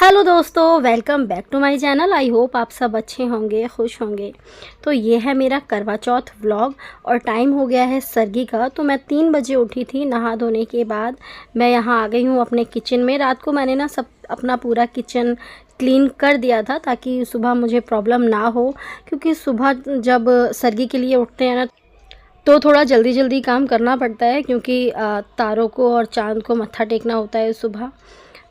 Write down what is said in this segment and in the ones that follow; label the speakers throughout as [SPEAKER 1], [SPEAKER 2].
[SPEAKER 1] Hello दोस्तों, welcome back to my channel. I hope आप सब अच्छे होंगे, खुश होंगे। तो ये है मेरा करवा चौथ व्लॉग और टाइम हो गया है सरगी का। तो मैं 3 बजे उठी थी। नहा धोने के बाद मैं यहाँ आ गई हूँ अपने किचन में। रात को मैंने ना सब अपना पूरा किचन क्लीन कर दिया था ताकि सुबह मुझे प्रॉब्लम ना हो, क्योंकि सुबह जब सरगी के लिए उठते हैं ना तो थोड़ा जल्दी जल्दी काम करना पड़ता है, क्योंकि तारों को और चाँद को मत्था टेकना होता है सुबह।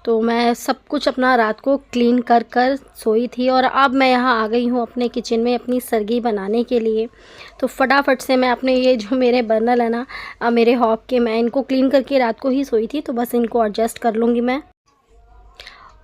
[SPEAKER 1] तो मैं सब कुछ अपना रात को क्लीन कर कर सोई थी और अब मैं यहाँ आ गई हूँ अपने किचन में अपनी सरगी बनाने के लिए। तो फटाफट से मैं अपने ये जो मेरे बर्नल है ना, मेरे हॉब के, मैं इनको क्लीन करके रात को ही सोई थी, तो बस इनको एडजस्ट कर लूँगी मैं।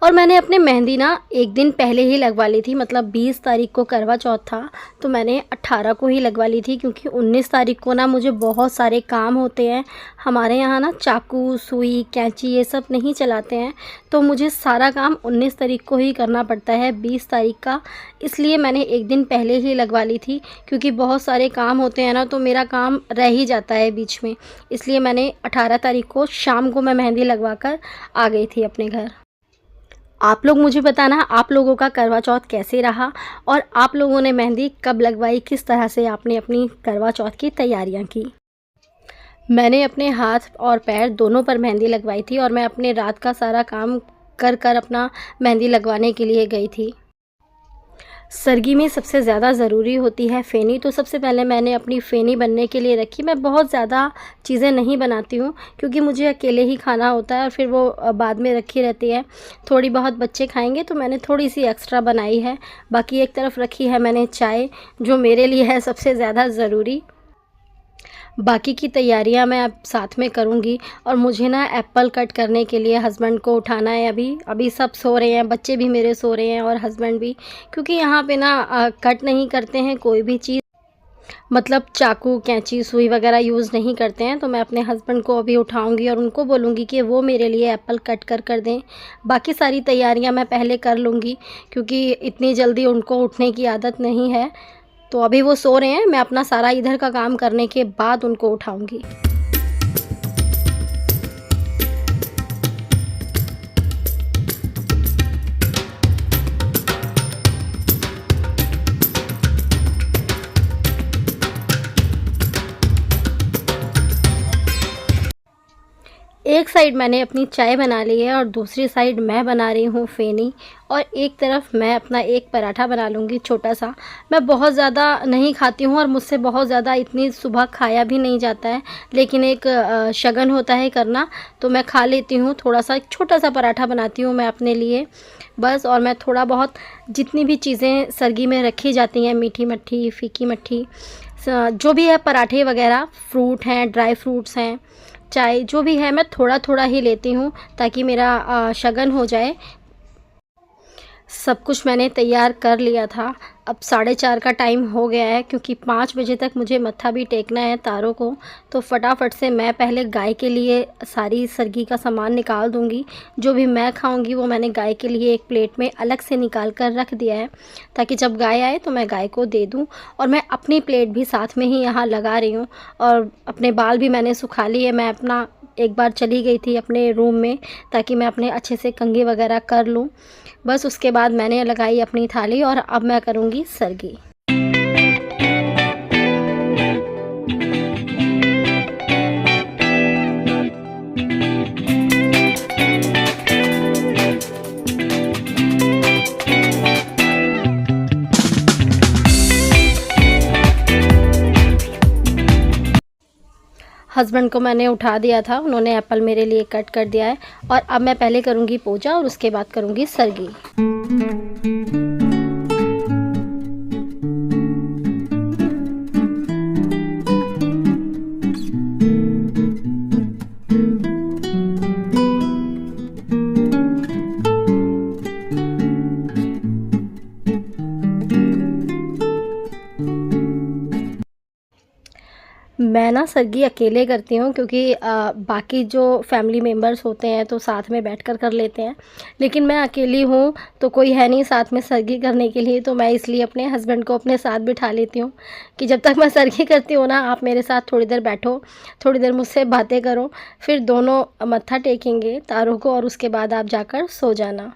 [SPEAKER 1] और मैंने अपने मेहंदी ना एक दिन पहले ही लगवा ली थी, मतलब 20 तारीख को करवा चौथ था तो मैंने 18 को ही लगवा ली थी, क्योंकि 19 तारीख को ना मुझे बहुत सारे काम होते हैं। हमारे यहाँ ना चाकू, सुई, कैंची ये सब नहीं चलाते हैं, तो मुझे सारा काम 19 तारीख को ही करना पड़ता है 20 तारीख का। इसलिए मैंने एक दिन पहले ही लगवा ली थी, क्योंकि बहुत सारे काम होते हैं ना तो मेरा काम रह ही जाता है बीच में। इसलिए मैंने 18 तारीख को शाम को मैं मेहंदी लगवा कर आ गई थी अपने घर। आप लोग मुझे बताना, आप लोगों का करवा चौथ कैसे रहा और आप लोगों ने मेहंदी कब लगवाई, किस तरह से आपने अपनी करवा चौथ की तैयारियां की। मैंने अपने हाथ और पैर दोनों पर मेहंदी लगवाई थी और मैं अपने रात का सारा काम कर कर अपना मेहंदी लगवाने के लिए गई थी। सरगी में सबसे ज़्यादा ज़रूरी होती है फ़ेनी। तो सबसे पहले मैंने अपनी फ़ेनी बनने के लिए रखी। मैं बहुत ज़्यादा चीज़ें नहीं बनाती हूँ, क्योंकि मुझे अकेले ही खाना होता है और फिर वो बाद में रखी रहती है। थोड़ी बहुत बच्चे खाएंगे तो मैंने थोड़ी सी एक्स्ट्रा बनाई है। बाकी एक तरफ रखी है मैंने चाय, जो मेरे लिए है सबसे ज़्यादा ज़रूरी। बाकी की तैयारियां मैं अब साथ में करूंगी। और मुझे ना एप्पल कट करने के लिए हस्बैंड को उठाना है। अभी सब सो रहे हैं, बच्चे भी मेरे सो रहे हैं और हस्बैंड भी, क्योंकि यहाँ पे ना कट नहीं करते हैं कोई भी चीज़, मतलब चाकू, कैंची, सुई वगैरह यूज़ नहीं करते हैं। तो मैं अपने हस्बैंड को अभी उठाऊंगी और उनको बोलूँगी कि वो मेरे लिए एप्पल कट कर दें। बाकी सारी तैयारियां मैं पहले कर लूँगी, क्योंकि इतनी जल्दी उनको उठने की आदत नहीं है। तो अभी वो सो रहे हैं, मैं अपना सारा इधर का काम करने के बाद उनको उठाऊंगी। एक साइड मैंने अपनी चाय बना ली है और दूसरी साइड मैं बना रही हूँ फ़ेनी। और एक तरफ मैं अपना एक पराठा बना लूँगी छोटा सा। मैं बहुत ज़्यादा नहीं खाती हूँ और मुझसे बहुत ज़्यादा इतनी सुबह खाया भी नहीं जाता है, लेकिन एक शगन होता है करना, तो मैं खा लेती हूँ। थोड़ा सा एक छोटा सा पराठा बनाती हूँ मैं अपने लिए बस। और मैं थोड़ा बहुत जितनी भी चीज़ें सरगी में रखी जाती हैं, मीठी मट्ठी, फीकी मट्ठी, जो भी है, पराठे वगैरह, फ्रूट हैं, ड्राई फ्रूट्स हैं, चाय, जो भी है, मैं थोड़ा थोड़ा ही लेती हूँ ताकि मेरा शगन हो जाए। सब कुछ मैंने तैयार कर लिया था। अब 4:30 का टाइम हो गया है, क्योंकि 5 बजे तक मुझे मत्था भी टेकना है तारों को। तो फटाफट से मैं पहले गाय के लिए सारी सरगी का सामान निकाल दूंगी। जो भी मैं खाऊंगी वो मैंने गाय के लिए एक प्लेट में अलग से निकाल कर रख दिया है, ताकि जब गाय आए तो मैं गाय को दे दूं। और मैं अपनी प्लेट भी साथ में ही यहाँ लगा रही हूँ। और अपने बाल भी मैंने सुखा लिए। मैं अपना एक बार चली गई थी अपने रूम में, ताकि मैं अपने अच्छे से कंघी वगैरह कर लूँ। बस उसके बाद मैंने लगाई अपनी थाली और अब मैं करूँगी सरगी। हस्बैंड को मैंने उठा दिया था, उन्होंने एप्पल मेरे लिए कट कर दिया है। और अब मैं पहले करूँगी पूजा और उसके बाद करूँगी सरगी। मैं ना सरगी अकेले करती हूँ क्योंकि बाकी जो फैमिली मेम्बर्स होते हैं तो साथ में बैठकर कर लेते हैं, लेकिन मैं अकेली हूँ तो कोई है नहीं साथ में सरगी करने के लिए, तो मैं इसलिए अपने हस्बैंड को अपने साथ बिठा लेती हूँ कि जब तक मैं सरगी करती हूँ ना, आप मेरे साथ थोड़ी देर बैठो, थोड़ी देर मुझसे बातें करो, फिर दोनों मत्था टेकेंगे तारों को और उसके बाद आप जाकर सो जाना।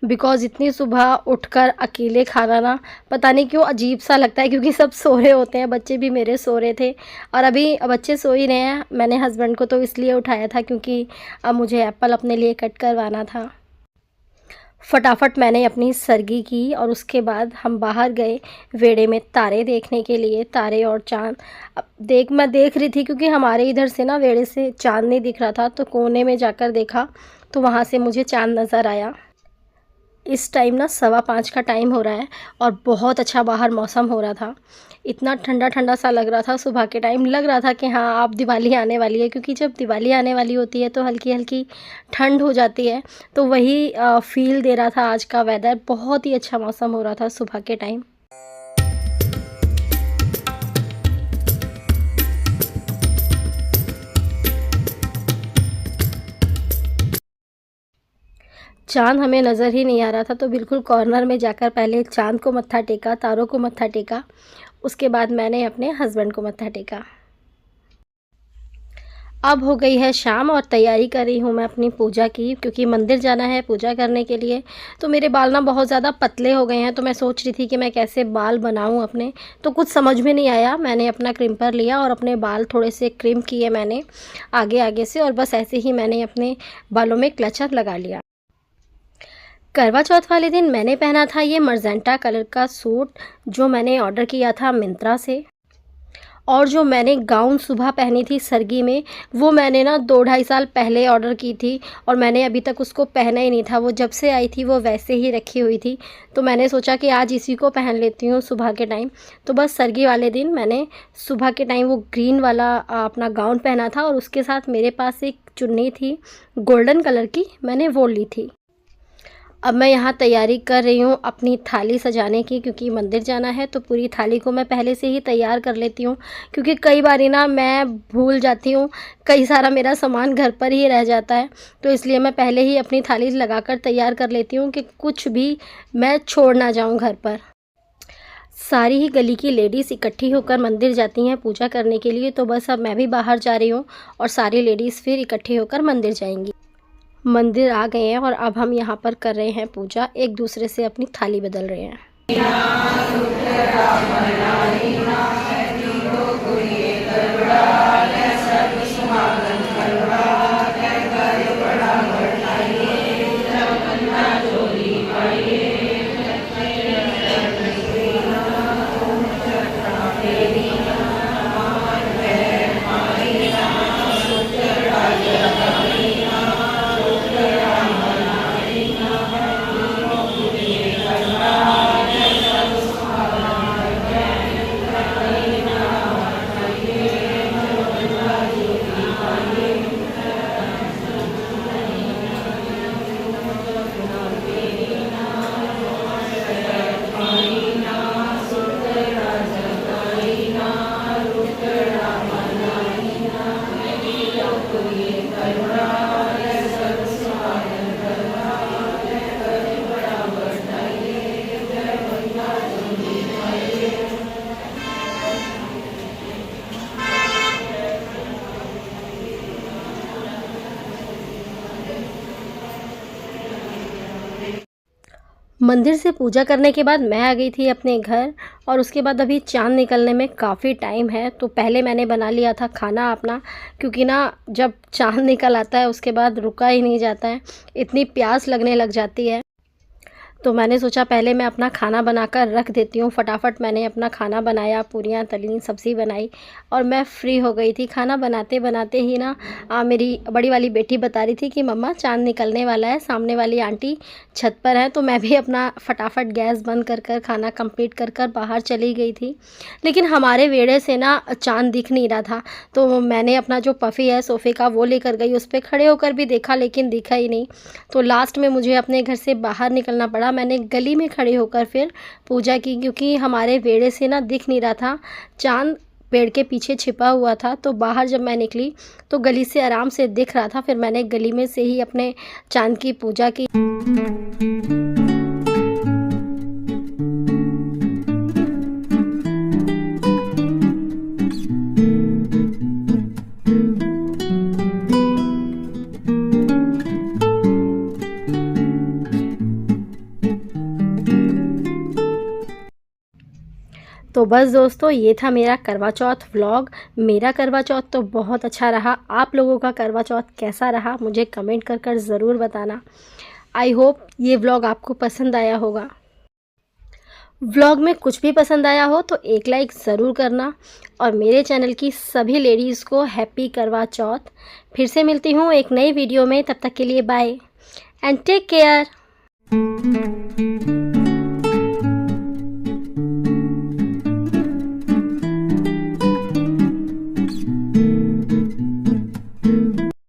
[SPEAKER 1] बिकॉज़ इतनी सुबह उठकर अकेले खाना ना पता नहीं क्यों अजीब सा लगता है, क्योंकि सब सो रहे होते हैं, बच्चे भी मेरे सो रहे थे और अभी बच्चे सो ही रहे हैं। मैंने हस्बैंड को तो इसलिए उठाया था क्योंकि अब मुझे एप्पल अपने लिए कट करवाना था। फटाफट मैंने अपनी सरगी की और उसके बाद हम बाहर गए वेड़े में तारे देखने के लिए, तारे और चाँद। अब मैं देख रही थी क्योंकि हमारे इधर से ना वेड़े से चाँद नहीं दिख रहा था, तो कोने में जाकर देखा तो वहाँ से मुझे चाँद नज़र आया। इस टाइम ना 5:15 का टाइम हो रहा है और बहुत अच्छा बाहर मौसम हो रहा था। इतना ठंडा ठंडा सा लग रहा था, सुबह के टाइम लग रहा था कि हाँ अब दिवाली आने वाली है, क्योंकि जब दिवाली आने वाली होती है तो हल्की हल्की ठंड हो जाती है। तो वही फ़ील दे रहा था आज का वेदर, बहुत ही अच्छा मौसम हो रहा था सुबह के टाइम। चाँद हमें नज़र ही नहीं आ रहा था, तो बिल्कुल कॉर्नर में जाकर पहले चाँद को मत्था टेका, तारों को मत्था टेका, उसके बाद मैंने अपने हस्बैंड को मत्था टेका। अब हो गई है शाम और तैयारी कर रही हूँ मैं अपनी पूजा की, क्योंकि मंदिर जाना है पूजा करने के लिए। तो मेरे बाल ना बहुत ज़्यादा पतले हो गए हैं, तो मैं सोच रही थी कि मैं कैसे बाल बनाऊँ अपने, तो कुछ समझ में नहीं आया। मैंने अपना क्रिम्पर लिया और अपने बाल थोड़े से क्रिम किए मैंने आगे आगे से, और बस ऐसे ही मैंने अपने बालों में क्लचर लगा लिया। करवा चौथ वाले दिन मैंने पहना था ये मरजेंटा कलर का सूट, जो मैंने ऑर्डर किया था मिंत्रा से। और जो मैंने गाउन सुबह पहनी थी सरगी में, वो मैंने ना 2-2.5 साल पहले ऑर्डर की थी और मैंने अभी तक उसको पहना ही नहीं था। वो जब से आई थी वो वैसे ही रखी हुई थी, तो मैंने सोचा कि आज इसी को पहन लेती हूँ सुबह के टाइम। तो बस सरगी वाले दिन मैंने सुबह के टाइम वो ग्रीन वाला अपना गाउन पहना था, और उसके साथ मेरे पास एक चुन्नी थी गोल्डन कलर की, मैंने वो ली थी। अब मैं यहाँ तैयारी कर रही हूँ अपनी थाली सजाने की, क्योंकि मंदिर जाना है तो पूरी थाली को मैं पहले से ही तैयार कर लेती हूँ, क्योंकि कई बारी ना मैं भूल जाती हूँ, कई सारा मेरा सामान घर पर ही रह जाता है। तो इसलिए मैं पहले ही अपनी थाली लगाकर तैयार कर लेती हूँ कि कुछ भी मैं छोड़ ना जाऊँ घर पर। सारी ही गली की लेडीज़ इकट्ठी होकर मंदिर जाती हैं पूजा करने के लिए, तो बस अब मैं भी बाहर जा रही हूँ और सारी लेडीज़ फिर इकट्ठी होकर मंदिर जाएंगी। मंदिर आ गए हैं और अब हम यहाँ पर कर रहे हैं पूजा, एक दूसरे से अपनी थाली बदल रहे हैं। मंदिर से पूजा करने के बाद मैं आ गई थी अपने घर, और उसके बाद अभी चाँद निकलने में काफ़ी टाइम है, तो पहले मैंने बना लिया था खाना अपना, क्योंकि ना जब चाँद निकल आता है उसके बाद रुका ही नहीं जाता है, इतनी प्यास लगने लग जाती है। तो मैंने सोचा पहले मैं अपना खाना बनाकर रख देती हूँ। फटाफट मैंने अपना खाना बनाया, पूरियाँ तली, सब्ज़ी बनाई और मैं फ़्री हो गई थी। खाना बनाते बनाते ही ना मेरी बड़ी वाली बेटी बता रही थी कि मम्मा चाँद निकलने वाला है, सामने वाली आंटी छत पर है। तो मैं भी अपना फटाफट गैस बंद कर कर खाना कंप्लीट कर कर बाहर चली गई थी। लेकिन हमारे वेड़े से ना चाँद दिख नहीं रहा था, तो मैंने अपना जो पफ़ी है सोफ़े का वो लेकर गई, उस पर खड़े होकर भी देखा लेकिन दिखा ही नहीं। तो लास्ट में मुझे अपने घर से बाहर निकलना पड़ा। मैंने गली में खड़े होकर फिर पूजा की, क्योंकि हमारे वेड़े से ना दिख नहीं रहा था चाँद। पेड़ के पीछे छिपा हुआ था, तो बाहर जब मैं निकली तो गली से आराम से दिख रहा था। फिर मैंने गली में से ही अपने चाँद की पूजा की। तो बस दोस्तों, ये था मेरा करवा चौथ व्लॉग। मेरा करवा चौथ तो बहुत अच्छा रहा। आप लोगों का करवा चौथ कैसा रहा मुझे कमेंट कर ज़रूर बताना। आई होप ये व्लॉग आपको पसंद आया होगा। व्लॉग में कुछ भी पसंद आया हो तो एक लाइक ज़रूर करना, और मेरे चैनल की सभी लेडीज़ को हैप्पी करवा चौथ। फिर से मिलती हूँ एक नई वीडियो में, तब तक के लिए बाय एंड टेक केयर।